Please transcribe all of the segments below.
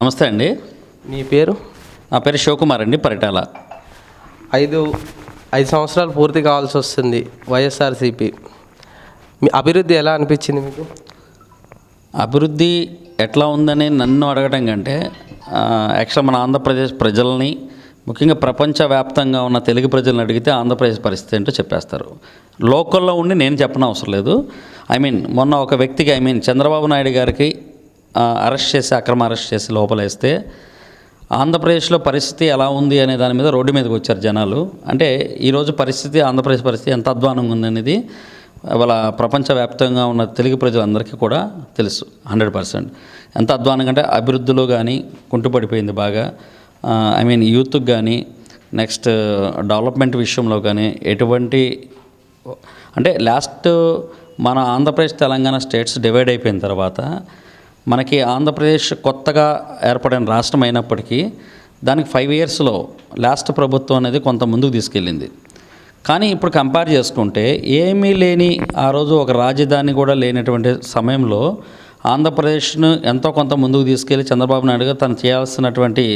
నమస్తే అండి. మీ పేరు? నా పేరు శివకుమార్ అండి, పరిటాల. 5 సంవత్సరాలు పూర్తి కావాల్సి వస్తుంది వైఎస్ఆర్సీపీ. మీ అభివృద్ధి ఎలా అనిపించింది మీకు? అభివృద్ధి ఎట్లా ఉందని నన్ను అడగటం కంటే యాక్చువల్ మన ఆంధ్రప్రదేశ్ ప్రజల్ని, ముఖ్యంగా ప్రపంచవ్యాప్తంగా ఉన్న తెలుగు ప్రజలను అడిగితే ఆంధ్రప్రదేశ్ పరిస్థితి ఏంటో చెప్పేస్తారు. లోకల్లో ఉండి నేను చెప్పనవసరం అవసరం లేదు. మొన్న ఒక వ్యక్తికి చంద్రబాబు నాయుడు గారికి అక్రమ అరెస్ట్ చేసి లోపలేస్తే ఆంధ్రప్రదేశ్లో పరిస్థితి ఎలా ఉంది అనే దాని మీద రోడ్డు మీదకి వచ్చారు జనాలు. అంటే ఈరోజు పరిస్థితి, ఆంధ్రప్రదేశ్ పరిస్థితి ఎంత అధ్వానంగా ఉందనేది ఇవాళ ప్రపంచవ్యాప్తంగా ఉన్న తెలుగు ప్రజలందరికీ కూడా తెలుసు 100%. ఎంత అధ్వానంగా అంటే అభివృద్ధిలో కానీ కుంటుపడిపోయింది బాగా. యూత్కి కానీ, నెక్స్ట్ డెవలప్మెంట్ విషయంలో కానీ ఎటువంటి అంటే లాస్ట్ మన ఆంధ్రప్రదేశ్ తెలంగాణ స్టేట్స్ డివైడ్ అయిపోయిన తర్వాత మనకి ఆంధ్రప్రదేశ్ కొత్తగా ఏర్పడిన రాష్ట్రం అయినప్పటికీ దానికి 5 ఇయర్స్లో లాస్ట్ ప్రభుత్వం అనేది కొంత ముందుకు తీసుకెళ్ళింది. కానీ ఇప్పుడు కంపేర్ చేసుకుంటే ఏమీ లేని ఆ రోజు ఒక రాజధాని కూడా లేనటువంటి సమయంలో ఆంధ్రప్రదేశ్ను ఎంతో కొంత ముందుకు తీసుకెళ్ళి చంద్రబాబు నాయుడు గారు తను చేయాల్సినటువంటి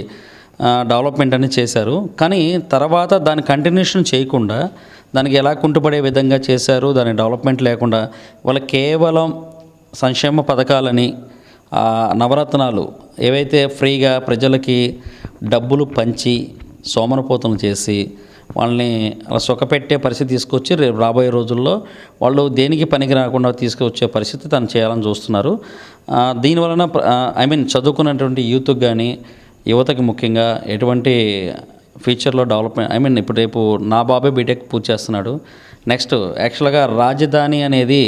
డెవలప్మెంట్ అని చేశారు. కానీ తర్వాత దాని కంటిన్యూషన్ చేయకుండా దానికి ఎలా కుంటుపడే విధంగా చేశారు. దాని డెవలప్మెంట్ లేకుండా వాళ్ళ కేవలం సంక్షేమ పథకాలని, నవరత్నాలు ఏవైతే ఫ్రీగా ప్రజలకి డబ్బులు పంచి సోమరపోతలు చేసి వాళ్ళని అలా సుఖపెట్టే పరిస్థితి తీసుకొచ్చి రేపు రాబోయే రోజుల్లో వాళ్ళు దేనికి పనికి రాకుండా తీసుకొచ్చే పరిస్థితి తను చేయాలని చూస్తున్నారు. దీనివలన చదువుకున్నటువంటి యూత్కి కానీ, యువతకి ముఖ్యంగా ఎటువంటి ఫ్యూచర్లో డెవలప్మెంట్ ఇప్పుడు రేపు నా బాబాయ్ బీటెక్ పూర్తి చేస్తున్నాడు. నెక్స్ట్ యాక్చువల్గా రాజధాని అనేది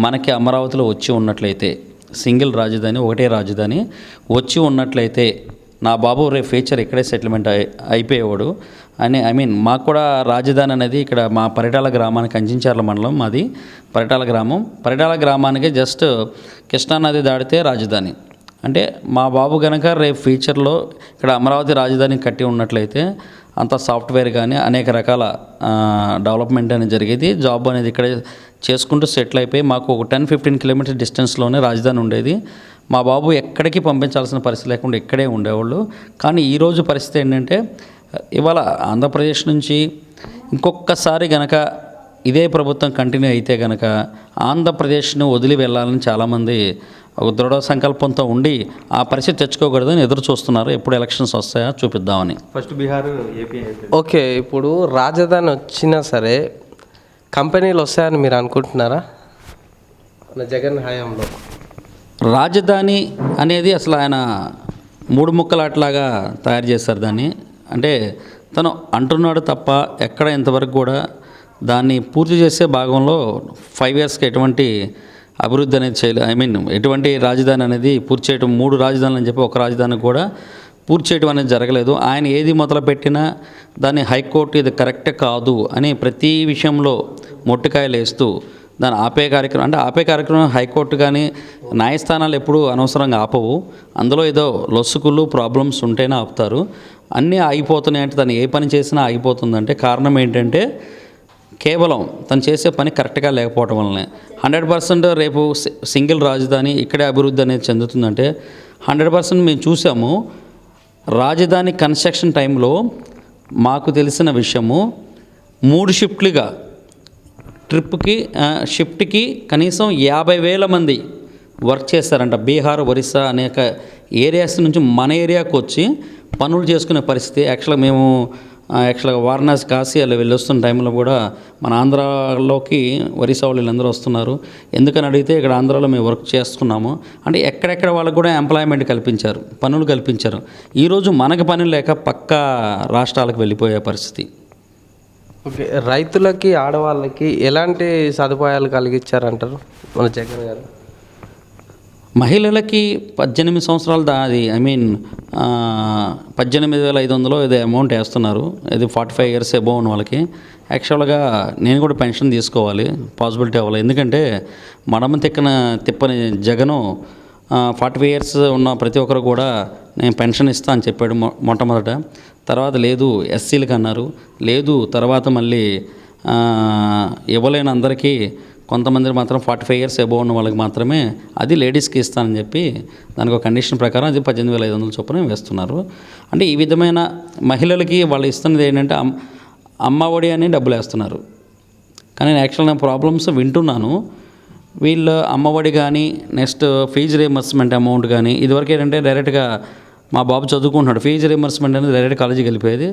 మనకి అమరావతిలో వచ్చి ఉన్నట్లయితే, సింగిల్ రాజధాని, ఒకటే రాజధాని వచ్చి ఉన్నట్లయితే నా బాబు రేపు ఫ్యూచర్ ఇక్కడే సెటిల్మెంట్ అయిపోయేవాడు అని. మాకు కూడా రాజధాని అనేది ఇక్కడ మా పరిటాల గ్రామానికి, అంచించర్ల మండలం మాది పరిటాల గ్రామం. పరిటాల గ్రామానికి జస్ట్ కృష్ణానది దాటితే రాజధాని. అంటే మా బాబు కనుక రేపు ఫ్యూచర్లో ఇక్కడ అమరావతి రాజధాని కట్టి ఉన్నట్లయితే అంత సాఫ్ట్వేర్ కానీ అనేక రకాల డెవలప్మెంట్ అనేది జరిగేది. జాబ్ అనేది ఇక్కడే చేసుకుంటూ సెటిల్ అయిపోయి మాకు ఒక 10-15 కిలోమీటర్ డిస్టెన్స్లోనే రాజధాని ఉండేది. మా బాబు ఎక్కడికి పంపించాల్సిన పరిస్థితి లేకుండా ఇక్కడే ఉండేవాళ్ళు. కానీ ఈరోజు పరిస్థితి ఏంటంటే ఇవాళ ఆంధ్రప్రదేశ్ నుంచి ఇంకొకసారి గనక ఇదే ప్రభుత్వం కంటిన్యూ అయితే గనక ఆంధ్రప్రదేశ్ను వదిలి వెళ్ళాలని చాలామంది ఒక దృఢ సంకల్పంతో ఉండి ఆ పరిస్థితి తెచ్చుకోకూడదని ఎదురు చూస్తున్నారు. ఎప్పుడు ఎలక్షన్స్ వస్తాయో చూపిద్దామని. First Bihar, AP. ఓకే, ఇప్పుడు రాజధాని వచ్చినా సరే కంపెనీలు వస్తాయని మీరు అనుకుంటున్నారా మన జగన్ హయాంలో? రాజధాని అనేది అసలు ఆయన 3 ముక్కలాట్లాగా తయారు చేస్తారు దాన్ని. అంటే తను అంటున్నాడు తప్ప ఎక్కడ ఇంతవరకు కూడా దాన్ని పూర్తి చేసే భాగంలో 5 ఇయర్స్కి ఎటువంటి అభివృద్ధి అనేది చేయలేదు. ఎటువంటి రాజధాని అనేది పూర్తి చేయడం, 3 రాజధానులు అని చెప్పి ఒక రాజధాని కూడా పూర్తి చేయడం అనేది జరగలేదు. ఆయన ఏది మొదలుపెట్టినా దాన్ని హైకోర్టు ఇది కరెక్ట్ కాదు అని ప్రతి విషయంలో మొట్టికాయలు వేస్తూ దాన్ని ఆపే కార్యక్రమం హైకోర్టు కానీ న్యాయస్థానాలు ఎప్పుడూ అనవసరంగా ఆపవు. అందులో ఏదో లొసుకులు ప్రాబ్లమ్స్ ఉంటేనే ఆపుతారు. అన్నీ ఆగిపోతున్నాయి అంటే తను ఏ పని చేసినా ఆగిపోతుందంటే కారణం ఏంటంటే కేవలం తను చేసే పని కరెక్ట్గా లేకపోవడం వల్లనే. 100% రేపు సింగిల్ రాజధాని ఇక్కడే అభివృద్ధి అనేది చెందుతుందంటే 100% మేము చూసాము. రాజధాని కన్స్ట్రక్షన్ టైంలో మాకు తెలిసిన విషయము 3 షిఫ్ట్లుగా షిఫ్ట్కి కనీసం 50,000 మంది వర్క్ చేస్తారంట. బీహార్, ఒరిస్సా అనేక ఏరియాస్ నుంచి మన ఏరియాకు వచ్చి పనులు చేసుకునే పరిస్థితి. యాక్చువల్గా వారణాసి, కాశీ అలా వెళ్ళొస్తున్న టైంలో కూడా మన ఆంధ్రాలోకి ఒరిస్సా వాళ్ళు వీళ్ళందరూ వస్తున్నారు. ఎందుకని అడిగితే ఇక్కడ ఆంధ్రాలో మేము వర్క్ చేస్తున్నాము అంటే ఎక్కడెక్కడ వాళ్ళకు కూడా ఎంప్లాయ్మెంట్ కల్పించారు, పనులు కల్పించారు. ఈరోజు మనకు పని లేక పక్క రాష్ట్రాలకు వెళ్ళిపోయే పరిస్థితి. ఓకే, రైతులకి, ఆడవాళ్ళకి ఎలాంటి సదుపాయాలు కలిగించారంటారు మన జగన్ గారు? మహిళలకి 18 సంవత్సరాలు అది 18,500 ఇది అమౌంట్ వేస్తున్నారు. ఇది 45 ఇయర్స్ అబోవ్ ఉన్న వాళ్ళకి. యాక్చువల్గా నేను కూడా పెన్షన్ తీసుకోవాలి, పాసిబిలిటీ అవ్వాలి. ఎందుకంటే మడమ తిప్పని జగను 45 ఇయర్స్ ఉన్న ప్రతి ఒక్కరు కూడా నేను పెన్షన్ ఇస్తా అని చెప్పాడు మొట్టమొదట. తర్వాత లేదు ఎస్సీలకు అన్నారు, లేదు తర్వాత మళ్ళీ ఇవ్వలేని అందరికీ కొంతమంది మాత్రం 45 ఇయర్స్ అబోవ్ ఉన్న వాళ్ళకి మాత్రమే అది లేడీస్కి ఇస్తానని చెప్పి దానికి ఒక కండిషన్ ప్రకారం అది 18,500 చొప్పున వేస్తున్నారు. అంటే ఈ విధమైన మహిళలకి వాళ్ళు ఇస్తున్నది ఏంటంటే అమ్మ ఒడి అని డబ్బులు వేస్తున్నారు. కానీ నేను యాక్చువల్గా ప్రాబ్లమ్స్ వింటున్నాను. వీళ్ళు అమ్మఒడి కానీ నెక్స్ట్ ఫీజు రీయింబర్స్మెంట్ అమౌంట్ కానీ ఇదివరకు ఏంటంటే డైరెక్ట్గా మా బాబు చదువుకుంటున్నాడు, ఫీజు రీయింబర్స్మెంట్ అనేది డైరెక్ట్ కాలేజీకి వెళ్ళిపోయేది.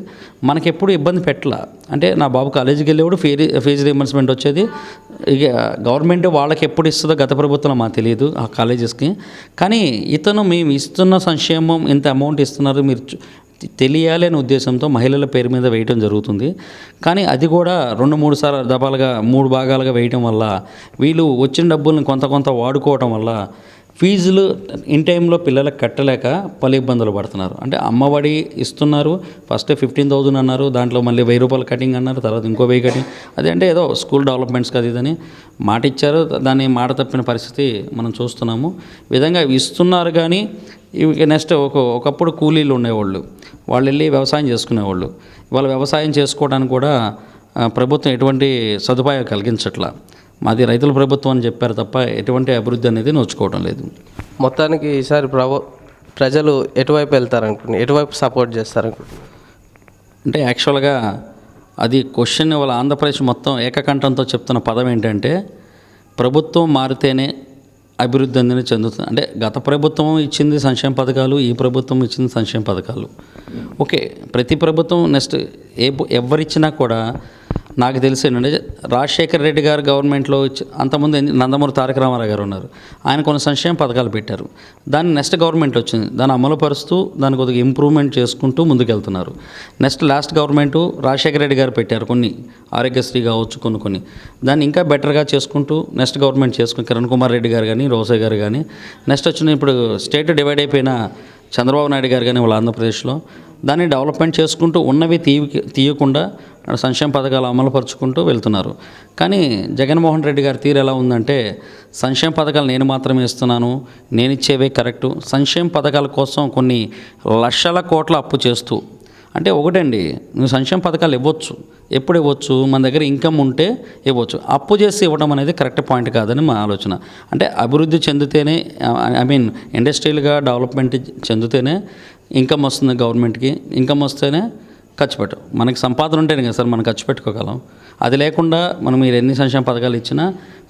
మనకి ఎప్పుడు ఇబ్బంది పెట్టలా. అంటే నా బాబు కాలేజీకి వెళ్ళేవాడు ఫీజు రీయింబర్స్మెంట్ వచ్చేది. ఇక గవర్నమెంట్ వాళ్ళకి ఎప్పుడు ఇస్తుందో గత ప్రభుత్వం మాకు తెలియదు ఆ కాలేజెస్కి. కానీ ఇతను మేము ఇస్తున్న సంక్షేమం ఇంత అమౌంట్ ఇస్తున్నారు మీరు తెలియాలి అనే ఉద్దేశంతో మహిళల పేరు మీద వేయటం జరుగుతుంది. కానీ అది కూడా 2-3 సార్లు దఫాలుగా 3 భాగాలుగా వేయటం వల్ల వీళ్ళు వచ్చిన డబ్బులను కొంత వాడుకోవటం వల్ల ఫీజులు ఇన్ టైంలో పిల్లలకు కట్టలేక పలు ఇబ్బందులు పడుతున్నారు. అంటే అమ్మఒడి ఇస్తున్నారు, ఫస్ట్ 15,000 అన్నారు, దాంట్లో మళ్ళీ 1,000 రూపాయలు కటింగ్ అన్నారు, తర్వాత ఇంకో 1,000 కటింగ్. అదంటే ఏదో స్కూల్ డెవలప్మెంట్స్కి అది ఇదని మాట ఇచ్చారు, దాన్ని మాట తప్పిన పరిస్థితి మనం చూస్తున్నాము. ఈ విధంగా ఇస్తున్నారు. కానీ ఇవి నెక్స్ట్ ఒకప్పుడు కూలీలు ఉండేవాళ్ళు, వాళ్ళు వెళ్ళి వ్యవసాయం చేసుకునేవాళ్ళు. ఇవాళ వ్యవసాయం చేసుకోవడానికి కూడా ప్రభుత్వం ఎటువంటి సదుపాయాలు కలిగించట్లా. మాది రైతుల ప్రభుత్వం అని చెప్పారు తప్ప ఎటువంటి అభివృద్ధి అనేది నోచుకోవడం లేదు. మొత్తానికి ఈసారి ప్రజలు ఎటువైపు వెళ్తారనుకుంటున్నారు, ఎటువైపు సపోర్ట్ చేస్తారనుకుంటున్నారు? అంటే యాక్చువల్గా అది క్వశ్చన్ వాళ్ళ ఆంధ్రప్రదేశ్ మొత్తం ఏకకంఠంతో చెప్తున్న పదం ఏంటంటే ప్రభుత్వం మారితేనే అభివృద్ధి అనేది చెందుతుంది. అంటే గత ప్రభుత్వం ఇచ్చింది సంక్షేమ పథకాలు, ఈ ప్రభుత్వం ఇచ్చింది సంక్షేమ పథకాలు. ఓకే, ప్రతి ప్రభుత్వం నెక్స్ట్ ఎవరిచ్చినా కూడా నాకు తెలిసి ఏంటంటే రాజశేఖర రెడ్డి గారు గవర్నమెంట్లో అంతకుముందు నందమూరి తారక రామారావు గారు ఉన్నారు, ఆయన కొన్ని సంక్షేమ పథకాలు పెట్టారు. దాన్ని నెక్స్ట్ గవర్నమెంట్ వచ్చింది, దాన్ని అమలుపరుస్తూ దాన్ని కొద్దిగా ఇంప్రూవ్మెంట్ చేసుకుంటూ ముందుకెళ్తున్నారు. Next last government Rajasekhara Reddy గారు పెట్టారు కొన్ని, ఆరోగ్యశ్రీ కావచ్చు, కొన్ని దాన్ని ఇంకా బెటర్గా చేసుకుంటూ నెక్స్ట్ గవర్నమెంట్ చేసుకుని కిరణ్ కుమార్ రెడ్డి గారు కానీ రోసయ్య గారు కానీ నెక్స్ట్ వచ్చిన ఇప్పుడు స్టేట్ డివైడ్ అయిపోయిన చంద్రబాబు నాయుడు గారు కానీ వాళ్ళ ఆంధ్రప్రదేశ్లో దాన్ని డెవలప్మెంట్ చేసుకుంటూ ఉన్నవి తీయకుండా సంక్షేమ పథకాలు అమలుపరుచుకుంటూ వెళ్తున్నారు. కానీ జగన్మోహన్ రెడ్డి గారి తీరు ఎలా ఉందంటే సంక్షేమ పథకాలు నేను మాత్రమే ఇస్తున్నాను, నేను ఇచ్చేవే కరెక్టు, సంక్షేమ పథకాల కోసం కొన్ని లక్షల కోట్ల అప్పు చేస్తూ, అంటే ఒకటండి, నువ్వు సంక్షేమ పథకాలు ఇవ్వచ్చు, ఎప్పుడు ఇవ్వచ్చు, మన దగ్గర ఇన్కమ్ ఉంటే ఇవ్వచ్చు, అప్పు చేసి ఇవ్వడం అనేది కరెక్ట్ పాయింట్ కాదని మా ఆలోచన. అంటే అభివృద్ధి చెందితేనే ఇండస్ట్రియల్గా డెవలప్మెంట్ చెందితేనే ఇన్కమ్ వస్తుంది గవర్నమెంట్కి, ఇన్కమ్ వస్తేనే ఖర్చు పెట్టం. మనకి సంపాదన ఉంటేనే కదా సార్ మనం ఖర్చు పెట్టుకోగలం. అది లేకుండా మనం మీరు ఎన్ని సంక్షేమ పథకాలు ఇచ్చినా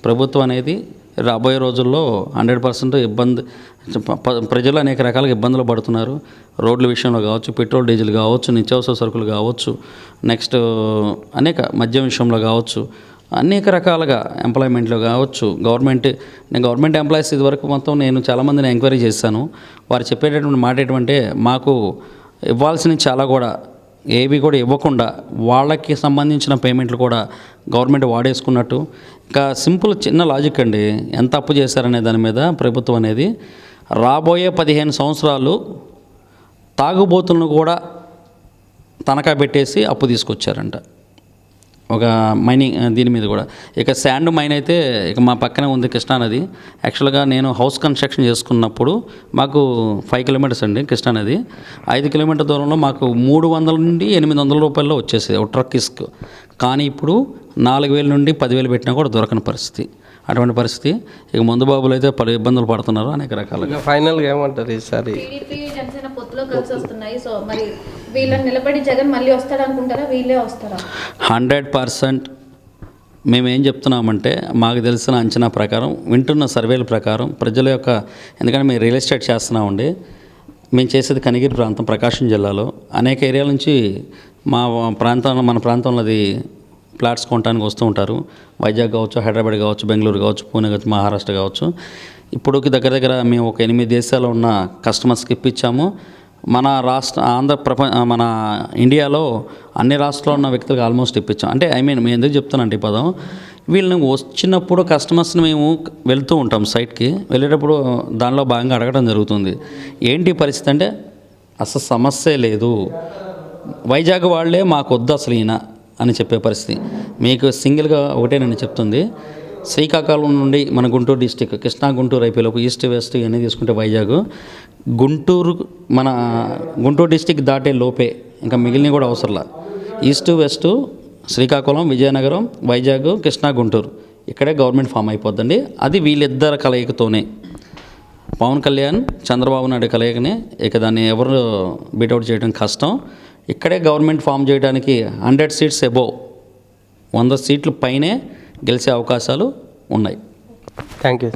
ప్రభుత్వం అనేది రాబోయే రోజుల్లో 100% ఇబ్బంది, ప్రజలు అనేక రకాలుగా ఇబ్బందులు పడుతున్నారు. రోడ్ల విషయంలో కావచ్చు, పెట్రోల్ డీజిల్ కావచ్చు, నిత్యావసర సరుకులు కావచ్చు, నెక్స్ట్ అనేక మద్యం విషయంలో కావచ్చు, అనేక రకాలుగా ఎంప్లాయ్మెంట్లో కావచ్చు. నేను గవర్నమెంట్ ఎంప్లాయీస్ ఇదివరకు మొత్తం నేను చాలామందిని ఎంక్వైరీ చేశాను. వారు చెప్పేటటువంటి మాట ఏంటంటే మాకు ఇవ్వాల్సినవి చాలా కూడా ఏవి కూడా ఇవ్వకుండా వాళ్ళకి సంబంధించిన పేమెంట్లు కూడా గవర్నమెంట్ వాడేసుకున్నట్టు. ఇంకా సింపుల్ చిన్న లాజిక్ అండి, ఎంత అప్పు చేశారనే దాని మీద ప్రభుత్వం అనేది రాబోయే 15 సంవత్సరాలు తాగుబోతులను కూడా తనఖా పెట్టేసి అప్పు తీసుకొచ్చారంట ఒక మైనింగ్ దీని మీద కూడా. ఇక శాండ్ మైన్ అయితే ఇక మా పక్కనే ఉంది కృష్ణానది. యాక్చువల్గా నేను హౌస్ కన్స్ట్రక్షన్ చేసుకున్నప్పుడు మాకు 5 కిలోమీటర్స్ అండి కృష్ణానది. 5 కిలోమీటర్ దూరంలో మాకు 300 నుండి 800 రూపాయల్లో వచ్చేసేది ఒక ట్రక్ ఇసుక. కానీ ఇప్పుడు 4,000 నుండి 10,000 పెట్టినా కూడా దొరకని పరిస్థితి. అటువంటి పరిస్థితి. ఇక ముందు బాబులు అయితే పలు ఇబ్బందులు పడుతున్నారు అనేక రకాలుగా. ఫైనల్గా ఏమంటారు ఈసారి? టీడీపీ జనసేన పొత్తులో కలిసి వస్తున్నాయి. సో మరి వీళ్ళని నిలబడి జగన్ మళ్ళీ వస్తాడు అనుకుంటారా, వీళ్ళే వస్తారా? 100% మేమేం చెప్తున్నామంటే మాకు తెలిసిన అంచనా ప్రకారం, వింటున్న సర్వేల ప్రకారం ప్రజల యొక్క, ఎందుకంటే మేము రియల్ ఎస్టేట్ చేస్తున్నామండి, మేము చేసేది కనిగిరి ప్రాంతం ప్రకాశం జిల్లాలో. అనేక ఏరియాల నుంచి మన ప్రాంతంలో అది ఫ్లాట్స్ కొనడానికి వస్తూ ఉంటారు. వైజాగ్ కావచ్చు, హైదరాబాద్ కావచ్చు, బెంగళూరు కావచ్చు, పూణే కావచ్చు, మహారాష్ట్ర కావచ్చు. ఇప్పుడు దగ్గర మేము ఒక 8 దేశాల్లో ఉన్న కస్టమర్స్కి ఇప్పించాము. మన మన ఇండియాలో అన్ని రాష్ట్రాల్లో ఉన్న వ్యక్తులకు ఆల్మోస్ట్ ఇప్పించాం. అంటే మేము ఎందుకు చెప్తానంటే ఈ పదం, వీళ్ళని వచ్చినప్పుడు కస్టమర్స్ని మేము వెళ్తూ ఉంటాం సైట్కి, వెళ్ళేటప్పుడు దానిలో భాగంగా అడగడం జరుగుతుంది. ఏంటి పరిస్థితి అంటే అసలు సమస్యే లేదు, వైజాగ్ వాళ్ళే మాకు వద్దు అసలు ఈయన అని చెప్పే పరిస్థితి. మీకు సింగిల్గా ఒకటే నేను చెప్తుంది, శ్రీకాకుళం నుండి మన గుంటూరు డిస్టిక్, కృష్ణా గుంటూరు అయిపోయేలోపు ఈస్ట్ వెస్ట్ ఇవన్నీ తీసుకుంటే వైజాగ్, మన గుంటూరు డిస్టిక్ దాటే లోపే ఇంకా మిగిలినవి కూడా అవసరంలా. ఈస్ట్ వెస్ట్ శ్రీకాకుళం, విజయనగరం, వైజాగ్, కృష్ణా గుంటూరు ఇక్కడే గవర్నమెంట్ ఫామ్ అయిపోద్దండి. అది వీళ్ళిద్దరు కలయికతోనే, పవన్ కళ్యాణ్ చంద్రబాబు నాయుడు కలయికనే. ఇక దాన్ని ఎవరు బీటౌట్ చేయడం కష్టం. ఇక్కడే గవర్నమెంట్ ఫామ్ చేయడానికి 100 సీట్స్ అబోవ్, 100 సీట్లు పైనే గెలిచే అవకాశాలు ఉన్నాయి. Thank you.